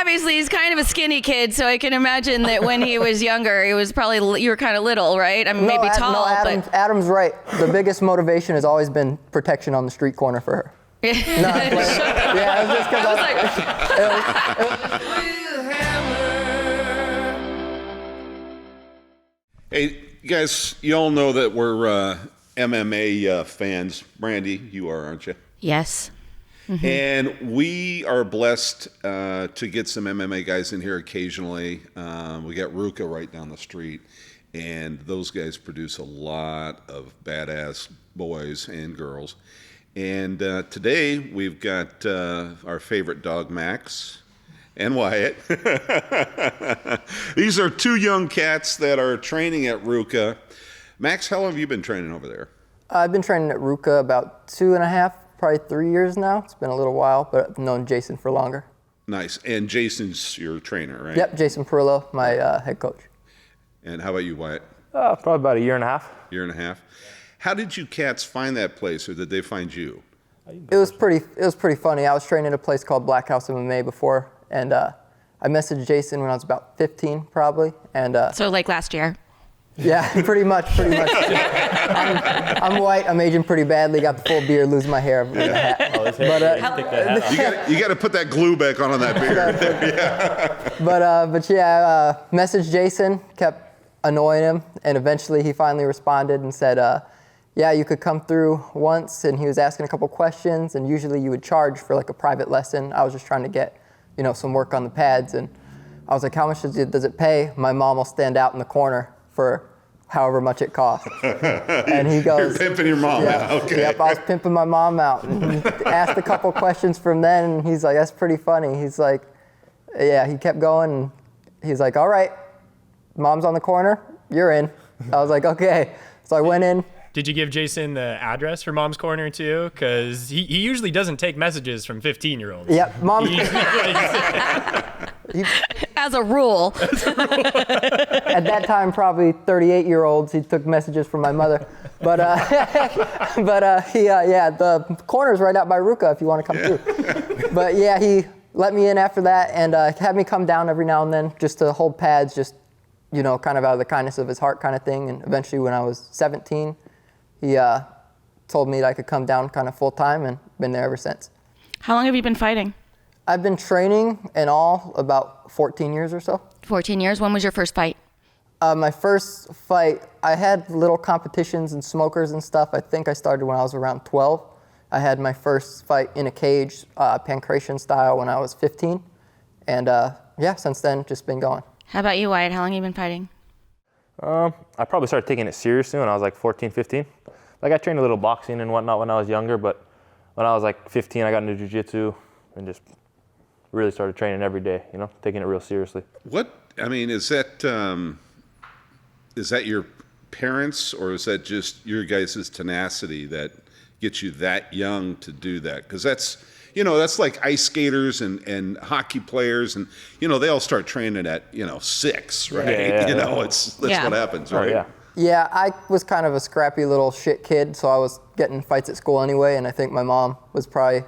obviously he's kind of a skinny kid, so I can imagine that when he was younger, he was probably, you were kind of little, right? I mean, maybe tall, no, Adam's right. The biggest motivation has always been protection on the street corner for her. Yeah, it was just because Hey, guys, you all know that we're MMA fans. Brandi, you are, aren't you? Yes. Mm-hmm. And we are blessed to get some MMA guys in here occasionally. We got Ruka right down the street, and those guys produce a lot of badass boys and girls. And today we've got our favorite dog, Max and Wyatt. These are two young cats that are training at Ruka. Max, how long have you been training over there? I've been training at Ruka about 2.5, probably 3 years now. It's been a little while, but I've known Jason for longer. Nice. And Jason's your trainer, right? Yep, Jason Perillo, my head coach. And how about you, Wyatt? Probably about a year and a half. Year and a half. How did you cats find that place, or did they find you? It was pretty funny. I was training at a place called Black House MMA before, and I messaged Jason when I was about 15, probably. And so like last year. Yeah, pretty much. I'm white. I'm aging pretty badly. Got the full beard, losing my hair. But you got to put that glue back on that beard. Messaged Jason, kept annoying him, and eventually he finally responded and said, yeah, you could come through once, and he was asking a couple questions, and usually you would charge for like a private lesson. I was just trying to get, some work on the pads, and I was like, how much does it pay? My mom will stand out in the corner for however much it costs. And he goes, you're pimping your mom out, okay. Yep, I was pimping my mom out. And he asked a couple questions from then, and he's like, that's pretty funny. He's like, yeah, he kept going, and he's like, all right, mom's on the corner, you're in. I was like, okay. So I went in. Did you give Jason the address for Mom's Corner too? Because he usually doesn't take messages from 15-year-olds. Yep, Mom. As a rule. At that time, probably 38-year-olds. He took messages from my mother. But the corner's right out by Ruka if you want to come through. But yeah, he let me in after that and had me come down every now and then just to hold pads, just kind of out of the kindness of his heart kind of thing. And eventually, when I was 17. He told me that I could come down kind of full time and been there ever since. How long have you been fighting? I've been training in all about 14 years or so. 14 years? When was your first fight? My first fight, I had little competitions and smokers and stuff. I think I started when I was around 12. I had my first fight in a cage, pancration style, when I was 15. And since then, just been going. How about you, Wyatt? How long have you been fighting? I probably started taking it seriously when I was like 14, 15. Like I trained a little boxing and whatnot when I was younger, but when I was like 15, I got into jiu-jitsu and just really started training every day, taking it real seriously. Is that your parents, or is that just your guys' tenacity that gets you that young to do that? Because that's like ice skaters and hockey players, and they all start training at 6, right? That's what happens, right? Oh, yeah. Yeah, I was kind of a scrappy little shit kid, so I was getting fights at school anyway, and I think my mom was probably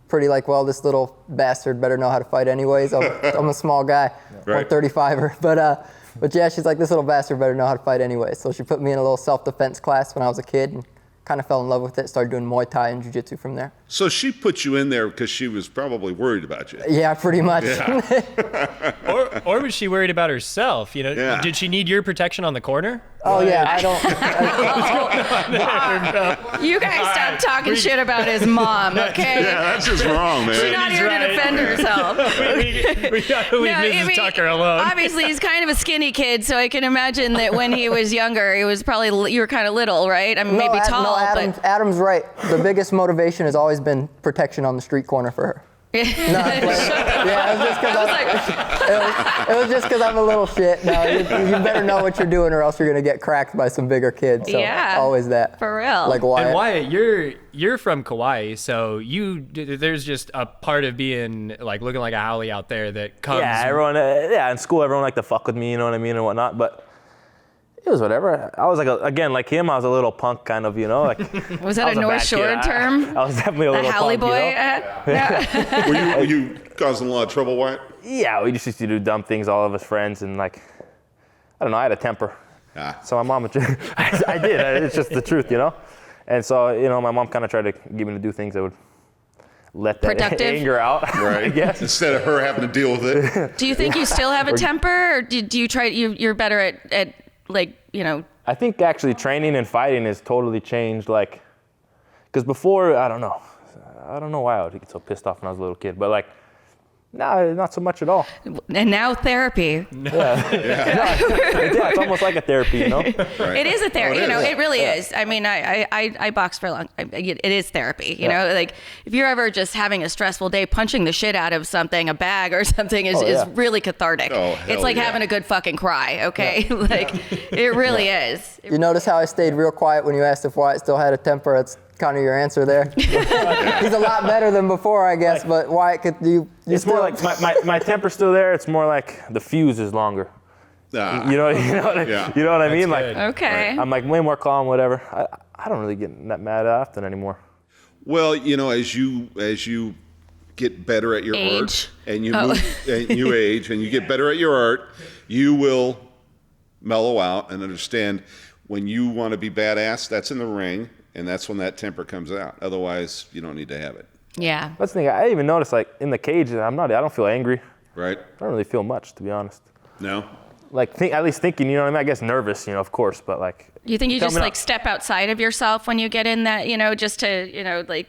pretty like, well, this little bastard better know how to fight anyways. I'm a small guy, right. 135er, but yeah, she's like, this little bastard better know how to fight anyway. So she put me in a little self-defense class when I was a kid, and kind of fell in love with it, started doing Muay Thai and Jiu-Jitsu from there. So she put you in there because she was probably worried about you. Yeah, pretty much. Yeah. or was she worried about herself? Did she need your protection on the corner? Oh, yeah, I don't. You guys stop talking shit about his mom, okay? Yeah, that's just wrong, man. She's not here to defend herself. we got to leave Mrs. Tucker alone. Obviously, he's kind of a skinny kid, so I can imagine that when he was younger, he was probably, you were kind of little, right? I mean, maybe tall. Adam's right. The biggest motivation has always been protection on the street corner for her. It was just because I'm a little shit. No, you better know what you're doing, or else you're gonna get cracked by some bigger kids. So always that. For real. Like Wyatt. And Wyatt, you're from Kauai, so there's just a part of being like looking like a haole out there that comes. Yeah, everyone. In school, everyone liked to fuck with me, you know what I mean, and whatnot. But It was whatever. I was like him. I was a little punk kind of, like. Was that a North Shore term? I was definitely a The little Howley punk, boy? Were you causing a lot of trouble, Wyatt? Yeah, we just used to do dumb things, all of us friends, and I don't know, I had a temper. Ah. So my mom, I did. It's just the truth, And so, my mom kind of tried to get me to do things that would let that Productive. anger out. Right. I guess. Instead of her having to deal with it. Do you think you still have a temper, or do you try? You're better at I think actually training and fighting has totally changed. Because before, I don't know why I would get so pissed off when I was a little kid, but no, not so much at all. And now therapy. It's almost like a therapy, Right. It is a therapy. Oh, it is. It really is. I mean, I boxed for a long time. It is therapy. Like if you're ever just having a stressful day, punching the shit out of something, a bag or something is really cathartic. Oh, hell it's like yeah. having a good fucking cry. Okay. It really is. You notice how I stayed real quiet when you asked if Wyatt still had a temper? That's kind of your answer there. He's a lot better than before, I guess, but Wyatt, It's more like my temper's still there. It's more like the fuse is longer. Ah. You know what I mean? good. Okay. I'm way more calm, whatever. I don't really get that mad often anymore. Well, as you get better at your Age. art and you move, and you age and you get better at your art, you will mellow out and understand when you want to be badass, that's in the ring, and that's when that temper comes out. Otherwise, you don't need to have it. Yeah. That's the thing. I even noticed in the cage, I don't feel angry. Right? I don't really feel much, to be honest. No? At least thinking, what I mean? I guess nervous, of course, but You think you just coming up. step outside of yourself when you get in that, just to,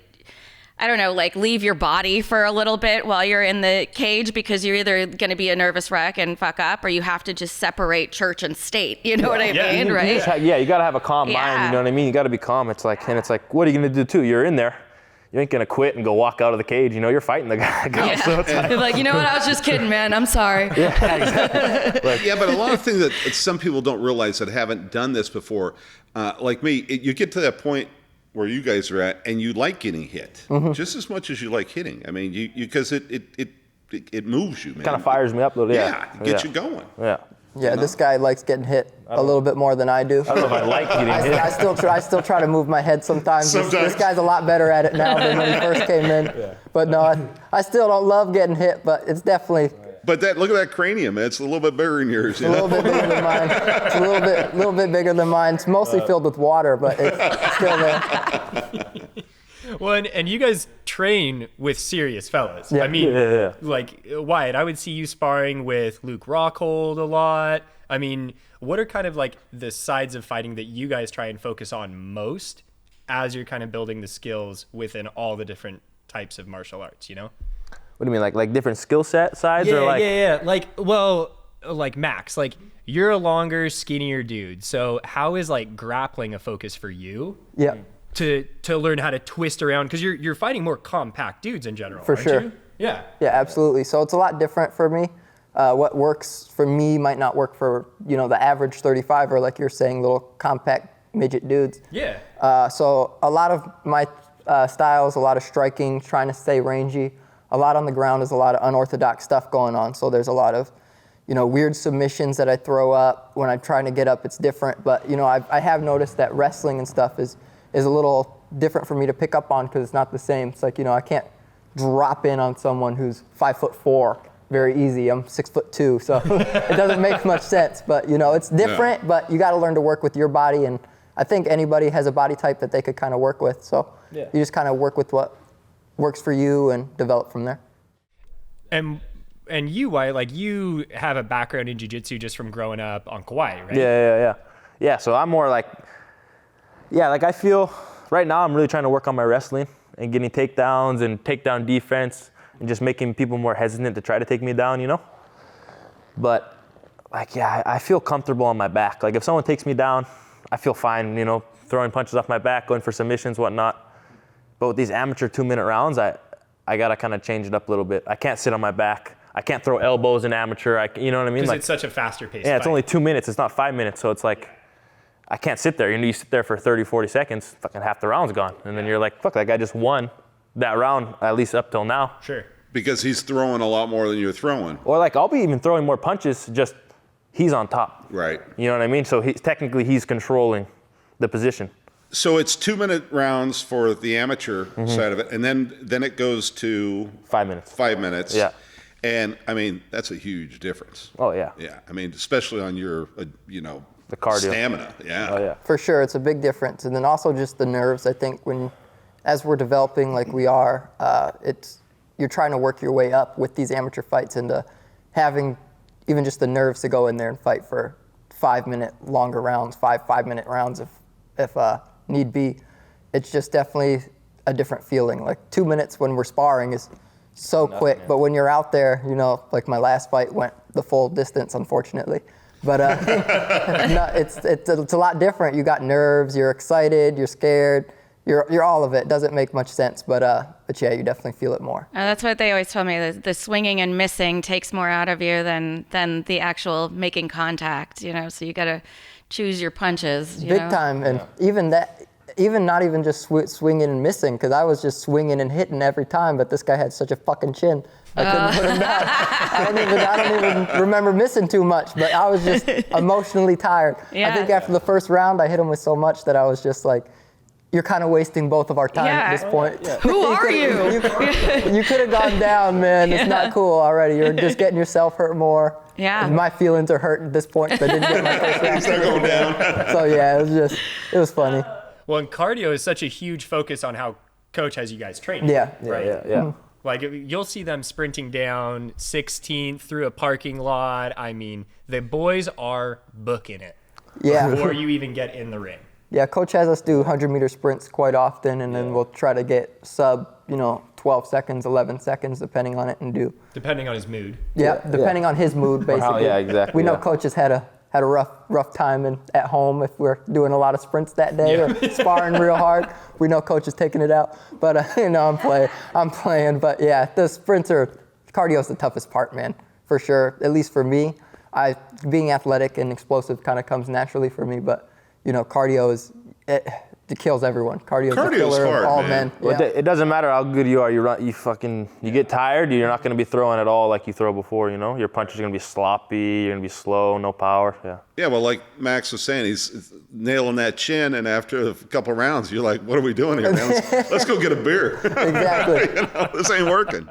I don't know, leave your body for a little bit while you're in the cage, because you're either going to be a nervous wreck and fuck up, or you have to just separate church and state. You know what I mean, right? You got to have a calm Yeah. mind, you know what I mean? You got to be calm. It's like, what are you going to do too? You're in there. You ain't going to quit and go walk out of the cage. You're fighting the guy. Yeah. So it's You're like, you know what? I was just kidding, man. I'm sorry. Yeah, but a lot of things that some people don't realize that haven't done this before, like me, you get to that point where you guys are at, and you like getting hit just as much as you like hitting. I mean, because it moves you, man. kind of fires me up a little. Yeah, it gets you going. Yeah. Yeah, this guy likes getting hit a little bit more than I do. I don't know if I like getting hit. I still try to move my head sometimes. This guy's a lot better at it now than when he first came in. Yeah. But no, I still don't love getting hit, but it's definitely But look at that cranium, man. It's a little bit bigger than yours. a little bit bigger than mine. It's a little bit bigger than mine. It's mostly filled with water, but it's still there. Well, and you guys train with serious fellas. Yeah. I mean, Yeah. Wyatt, I would see you sparring with Luke Rockhold a lot. I mean, what are kind of the sides of fighting that you guys try and focus on most as you're kind of building the skills within all the different types of martial arts, What do you mean, like different skill set sides? Or Yeah. Like Max, you're a longer, skinnier dude. So how is grappling a focus for you? Yeah. To learn how to twist around, because you're fighting more compact dudes in general. For aren't sure. you? Yeah. Yeah, absolutely. So it's a lot different for me. What works for me might not work for the average 35 or, like you're saying, little compact midget dudes. Yeah. So a lot of my styles, a lot of striking, trying to stay rangy. A lot on the ground is a lot of unorthodox stuff going on. So there's a lot of weird submissions that I throw up. When I'm trying to get up, it's different. But I have noticed that wrestling and stuff is a little different for me to pick up on, because it's not the same. It's like I can't drop in on someone who's 5'4" very easy. I'm 6'2", so it doesn't make much sense. But it's different. Yeah. But you got to learn to work with your body, and I think anybody has a body type that they could kind of work with. So you just kind of work with what works for you and develop from there. And you, Wyatt, you have a background in jiu-jitsu just from growing up on Kauai, right? Yeah. So I'm more I feel right now I'm really trying to work on my wrestling and getting takedowns and takedown defense and just making people more hesitant to try to take me down, But I feel comfortable on my back. If someone takes me down, I feel fine, throwing punches off my back, going for submissions, whatnot. But with these amateur 2-minute rounds, I got to kind of change it up a little bit. I can't sit on my back. I can't throw elbows in amateur. You know what I mean? Because it's such a faster pace. Yeah, it's only 2 minutes. It's not 5 minutes. So it's I can't sit there. You sit there for 30, 40 seconds, fucking half the round's gone. And then you're like, fuck, that guy just won that round, at least up till now. Sure. Because he's throwing a lot more than you're throwing. Or I'll be even throwing more punches, just he's on top. Right. You know what I mean? So technically he's controlling the position. So it's 2-minute rounds for the amateur side of it, and then it goes to 5 minutes. 5 minutes. Yeah. And I mean, that's a huge difference. Oh yeah. Yeah. I mean, especially on your, The cardio. stamina. Yeah. Oh yeah. For sure, it's a big difference. And then also just the nerves. I think as we're developing like we are, you're trying to work your way up with these amateur fights into having even just the nerves to go in there and fight for 5-minute longer rounds, 5-minute rounds if need be. It's just definitely a different feeling. Like 2 minutes when we're sparring is so quick, but when you're out there, like my last fight went the full distance, unfortunately. But no, it's a lot different. You got nerves, you're excited, you're scared, you're all of it. Doesn't make much sense, but yeah, you definitely feel it more. That's what they always told me. The swinging and missing takes more out of you than the actual making contact. So you got to choose your punches. Big time, and even not even just swinging and missing, because I was just swinging and hitting every time, but this guy had such a fucking chin. I couldn't put him down. I don't even remember missing too much, but I was just emotionally tired. Yeah. I think after the first round, I hit him with so much that I was just like, you're kind of wasting both of our time at this point. Yeah. Who are you? You could have gone down, man. It's not cool already. You're just getting yourself hurt more. Yeah. And my feelings are hurt at this point because I didn't get my first round. Start going down. So yeah, it was funny. Well, and cardio is such a huge focus on how coach has you guys training. Yeah. Right. Yeah. Like you'll see them sprinting down 16th through a parking lot. I mean, the boys are booking it Yeah. before you even get in the ring. Yeah, coach has us do 100-meter sprints quite often, and then we'll try to get sub, 12 seconds, 11 seconds, depending on it, and do. Depending on his mood. Yeah, depending on his mood, basically. yeah, exactly, We know yeah. coach has had a rough time at home if we're doing a lot of sprints that day or sparring real hard. We know coach is taking it out, but I'm playing. But yeah, the sprints cardio is the toughest part, man, for sure. At least for me, being athletic and explosive kind of comes naturally for me, but. Cardio it kills everyone. Cardio is the Cardio's killer hard, of all man. men. Yeah. It doesn't matter how good you are. You get tired. You're not going to be throwing at all like you throw before. Your punches are going to be sloppy. You're going to be slow, no power. Yeah. Yeah, well, like Max was saying, he's nailing that chin, and after a couple rounds, you're like, what are we doing here, man? Let's go get a beer. Exactly. This ain't working.